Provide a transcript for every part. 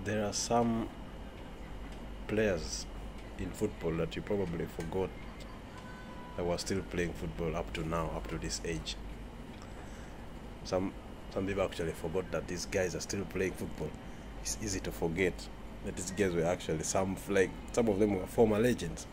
There are some players in football that you probably forgot that were still playing football up to now, up to this age. Some people actually forgot that these guys are still playing football. It's easy to forget that these guys were actually some of them were former legends,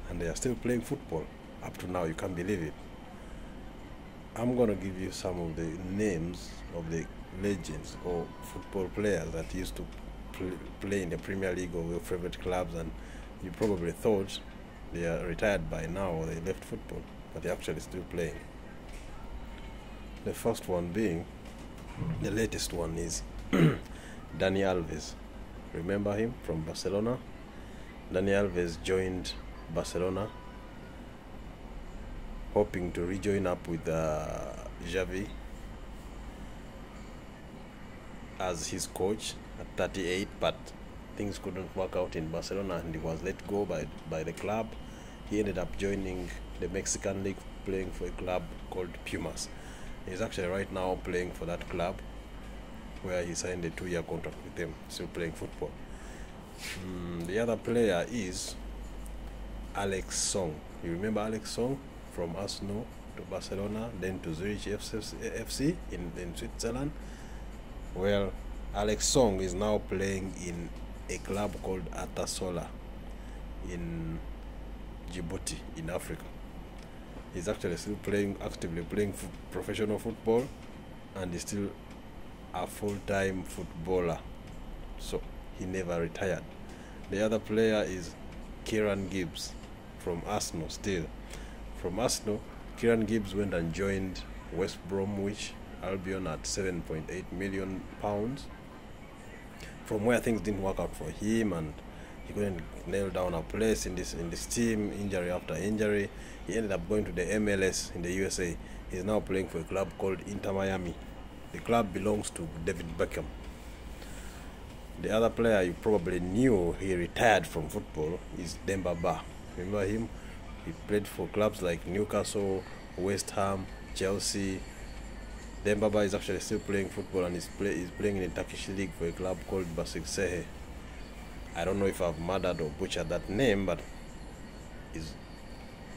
and they are still playing football up to now. You can't believe it. I'm gonna give you some of the names of the legends or football players that used to play in the Premier League or your favorite clubs, and you probably thought they are retired by now or they left football, but they're actually still playing. The first one being, the latest one is Dani Alves. Remember him from Barcelona? Dani Alves joined Barcelona hoping to rejoin up with Xavi as his coach at 38, but things couldn't work out in Barcelona and he was let go by the club. He ended up joining the Mexican league, playing for a club called Pumas. He's actually right now playing for that club where he signed a 2-year contract with them, still playing football. The other player is Alex Song. You remember Alex Song? From Arsenal to Barcelona, then to Zurich FC in Switzerland. Well, Alex Song is now playing in a club called Atasola in Djibouti in Africa. He's actually still actively playing professional football, and he's still a full-time footballer, so he never retired. The other player is Kieran Gibbs from Arsenal. Still from Arsenal, Kieran Gibbs went and joined West Bromwich Albion at £7.8 million, from where things didn't work out for him and he couldn't nail down a place in this team, injury after injury. He ended up going to the MLS in the USA. He's now playing for a club called Inter Miami. The club belongs to David Beckham. The other player you probably knew, he retired from football, is Demba Ba. Remember him? He played for clubs like Newcastle, West Ham, Chelsea. Demba Ba is actually still playing football and he's playing in the Turkish league for a club called Başakşehir. I don't know if I've murdered or butchered that name, but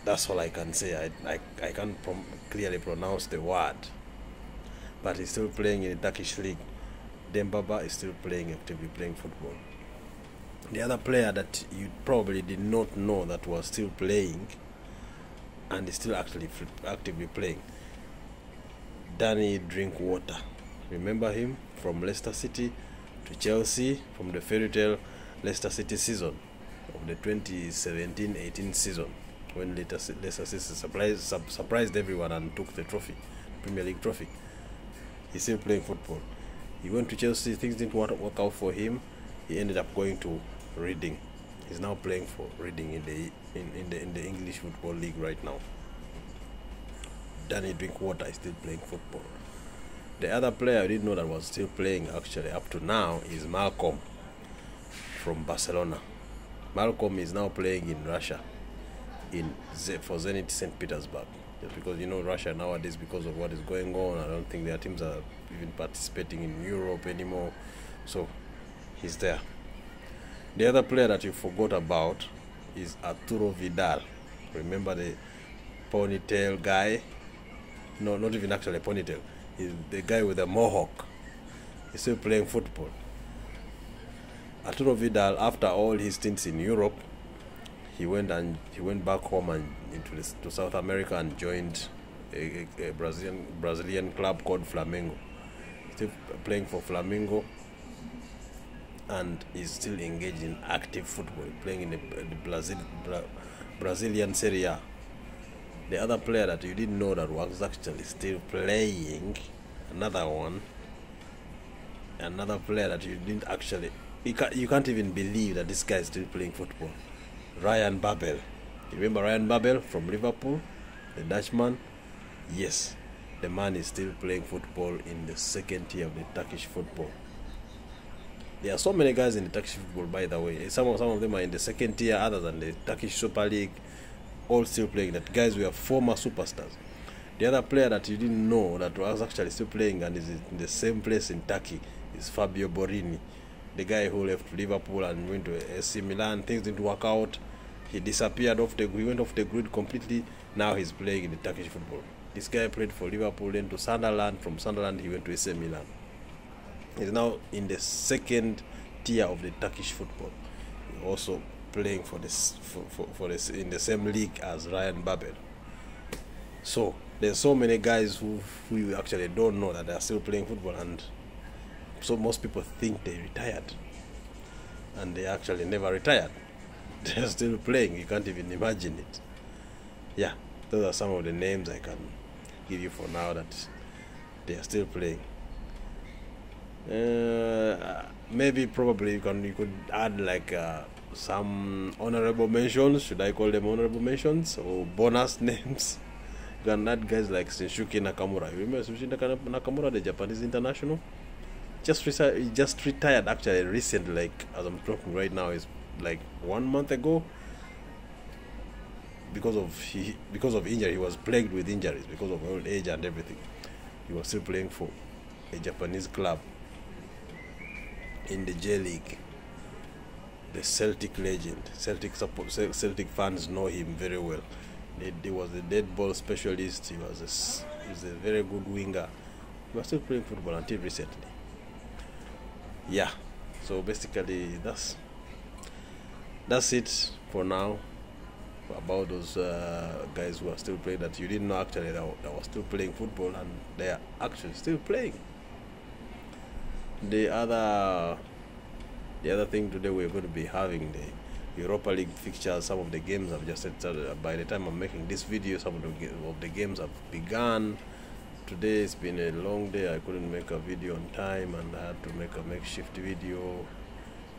that's all I can say. I can't clearly pronounce the word, but he's still playing in the Turkish league. Demba Ba is still actively playing football. The other player that you probably did not know that was still playing and is still actively playing, Danny Drinkwater. Remember him from Leicester City to Chelsea, from the fairy tale Leicester City season of the 2017-18 season, when Leicester City surprised everyone and took the trophy, Premier League trophy. He's still playing football. He went to Chelsea, things didn't work out for him. He ended up going to Reading. He's now playing for Reading in the English Football League right now. Danny Drinkwater is still playing football. The other player I didn't know that was still playing actually up to now is Malcolm from Barcelona. Malcolm is now playing in Russia for Zenit St. Petersburg. Just because Russia nowadays, because of what is going on, I don't think their teams are even participating in Europe anymore. So he's there. The other player that you forgot about is Arturo Vidal. Remember the ponytail guy? No, not even actually a ponytail. He's the guy with the mohawk. He's still playing football. Arturo Vidal, after all his stints in Europe, he went back home and to South America and joined a Brazilian club called Flamengo. He's still playing for Flamengo and is still engaged in active football, playing in the Brazilian Serie A. The other player that you didn't know that was actually still playing, another player that you didn't actually, you can't even believe that this guy is still playing football. Ryan Babel. You remember Ryan Babel from Liverpool, the Dutchman? Yes, the man is still playing football in the second tier of the Turkish football. There are so many guys in the Turkish football, by the way. Some of them are in the second tier, others than the Turkish Super League, all still playing. That guys were former superstars. The other player that you didn't know that was actually still playing and is in the same place in Turkey is Fabio Borini. the guy who left Liverpool and went to AC Milan. Things didn't work out. He disappeared he went off the grid completely. Now he's playing in the Turkish football. This guy played for Liverpool, then to Sunderland. From Sunderland, he went to AC Milan. He's now in the second tier of the Turkish football. He's also playing for this in the same league as Ryan Babel. So there's so many guys who you actually don't know that they are still playing football, and so most people think they retired, and they actually never retired. They're still playing. You can't even imagine it. Yeah, those are some of the names I can give you for now that they are still playing. Maybe probably you could add like some honorable mentions. Should I call them honorable mentions or bonus names? You can add guys like Shinsuke Nakamura. You remember Shinsuke Nakamura, the Japanese international? Just retired actually recently, like as I'm talking right now, is like 1 month ago. Because of injury, he was plagued with injuries because of old age and everything. He was still playing for a Japanese club in the J League. The Celtic legend. Celtic fans know him very well. He was a dead ball specialist. He was a very good winger. He was still playing football until recently. Yeah. So basically, that's it for now about those guys who are still playing that you didn't know actually that were still playing football, and they are actually still playing. The other thing today, we're going to be having the Europa League fixtures. Some of the games have just started. By the time I'm making this video, some of the games have begun. Today it's been a long day. I couldn't make a video on time, and I had to make a makeshift video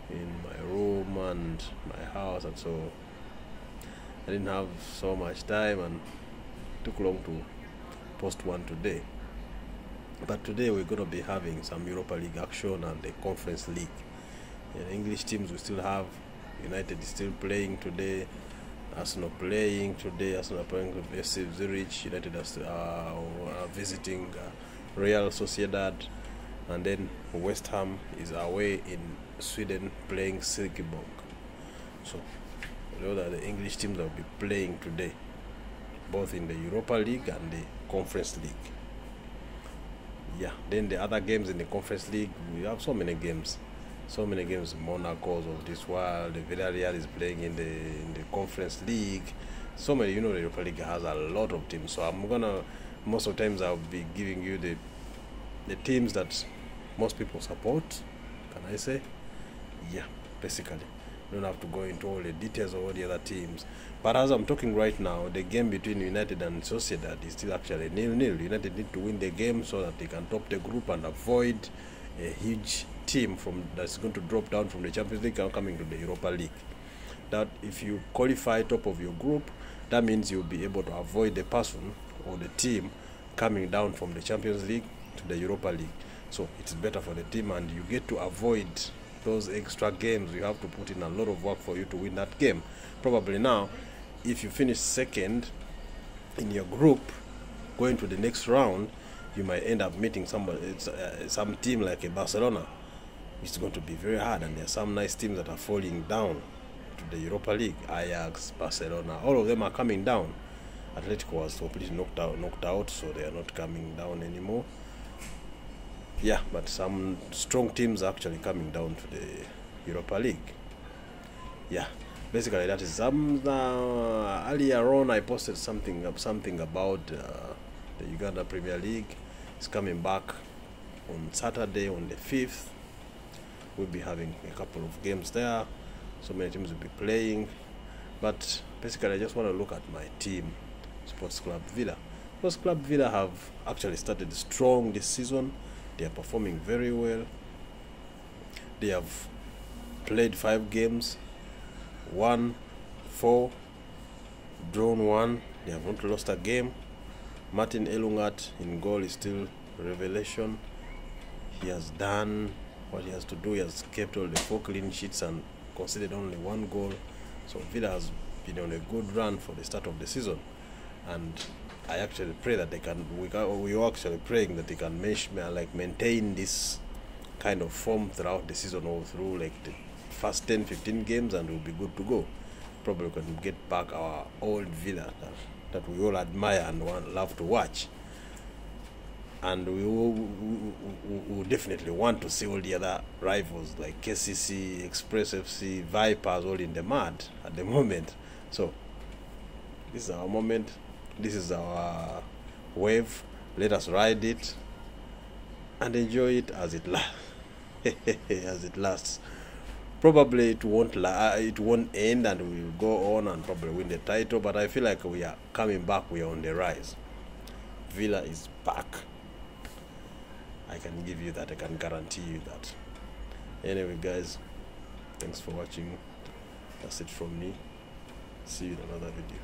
in my room and my house, and so I didn't have so much time, and it took long to post one today. But today we're going to be having some Europa League action and the Conference League. The English teams we still have. United is still playing today. Arsenal playing today. Arsenal playing with FC Zurich. United are visiting Real Sociedad, and then West Ham is away in Sweden playing Silkeborg. So those are the English teams that will be playing today, both in the Europa League and the Conference League. Yeah, then the other games in the Conference League, we have so many games. Monaco's of this world. The Villarreal is playing in the Conference League. So many, the Europa League has a lot of teams. So most of the times I'll be giving you the teams that most people support. Can I say? Yeah, basically. You don't have to go into all the details of all the other teams. But as I'm talking right now, the game between United and Sociedad is still actually 0-0. United need to win the game so that they can top the group and avoid a huge team that's going to drop down from the Champions League and coming to the Europa League. That if you qualify top of your group, that means you'll be able to avoid the person or the team coming down from the Champions League to the Europa League. So it's better for the team, and you get to avoid those extra games. You have to put in a lot of work for you to win that game. Probably now, if you finish second in your group, going to the next round, you might end up meeting some team like a Barcelona. It's going to be very hard, and there are some nice teams that are falling down to the Europa League. Ajax, Barcelona, all of them are coming down. Atletico was completely knocked out, so they are not coming down anymore. Yeah, but some strong teams are actually coming down to the Europa League. Yeah, basically that is earlier on I posted something about the Uganda Premier League. It's coming back on Saturday on the 5th. We'll be having a couple of games there. So many teams will be playing. But basically I just want to look at my team, Sports Club Villa. Sports Club Villa have actually started strong this season. They are performing very well. They have played 5 games, won 4, drawn 1. They have not lost a game. Martin Elungat in goal is still a revelation. He has done what he has to do. He has kept all the 4 clean sheets and conceded only 1 goal. So Villa has been on a good run for the start of the season, and I actually pray that they can. We are actually praying that they can maintain this kind of form throughout the season or through like the first 10-15 games, and we'll be good to go. Probably we can get back our old Villa that we all admire and love to watch. And we will definitely want to see all the other rivals like KCC, Express FC, Vipers all in the mud at the moment. So this is our moment. This is our wave. Let us ride it and enjoy it as it lasts. As it lasts. Probably it won't end, and we will go on and probably win the title. But I feel like we are coming back. We are on the rise. Villa is back. I can give you that. I can guarantee you that. Anyway, guys, thanks for watching. That's it from me. See you in another video.